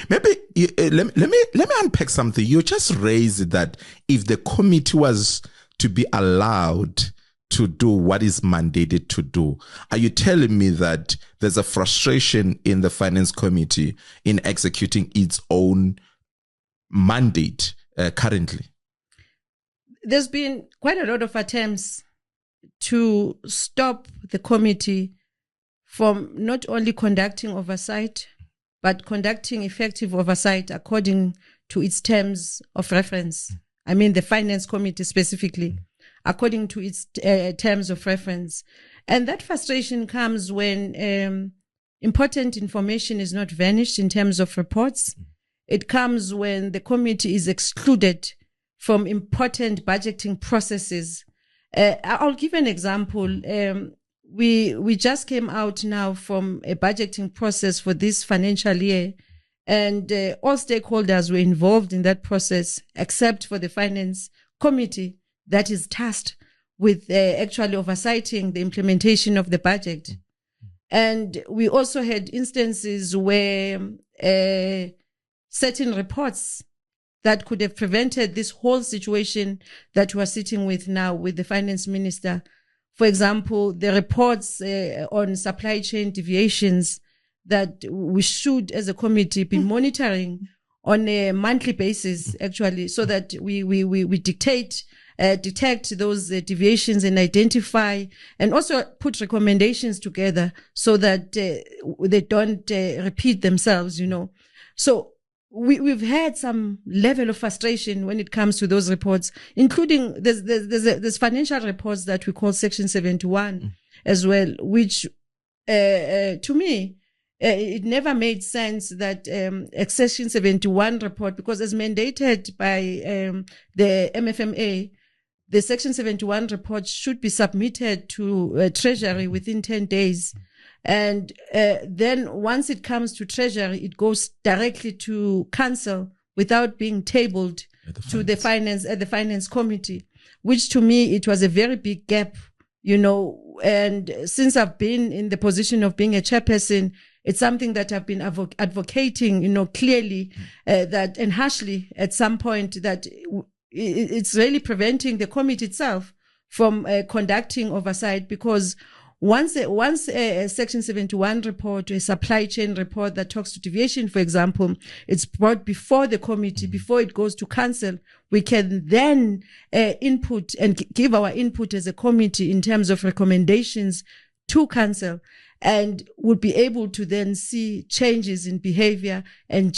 Maybe let me unpack something. You just raised that if the committee was to be allowed to do what is mandated to do, are you telling me that there's a frustration in the finance committee in executing its own mandate currently? There's been quite a lot of attempts to stop the committee from not only conducting oversight, but conducting effective oversight according to its terms of reference. I mean, the Finance Committee specifically, according to its terms of reference. And that frustration comes when important information is not vanished in terms of reports. It comes when the committee is excluded from important budgeting processes. I'll give an example. We just came out now from a budgeting process for this financial year, and all stakeholders were involved in that process, except for the Finance Committee that is tasked with actually oversighting the implementation of the budget. And we also had instances where certain reports that could have prevented this whole situation that we're sitting with now with the finance minister. For example, the reports on supply chain deviations that we should, as a committee, be monitoring on a monthly basis, actually, so that we detect those deviations and identify, and also put recommendations together so that they don't repeat themselves, you know. So we've had some level of frustration when it comes to those reports, including there's financial reports that we call Section 71 as well, which to me, it never made sense that a Section 71 report, because as mandated by the MFMA, the Section 71 report should be submitted to Treasury within 10 days. And then once it comes to Treasury, it goes directly to Council without being tabled to the Finance Committee, which to me, it was a very big gap, you know. And since I've been in the position of being a chairperson, it's something that I've been advocating, you know, clearly that, and harshly at some point, that it's really preventing the committee itself from conducting oversight, because once a Section 71 report, a supply chain report that talks to deviation, for example, it's brought before the committee, before it goes to Council, we can then input and give our input as a committee in terms of recommendations to Council, and would be able to then see changes in behavior and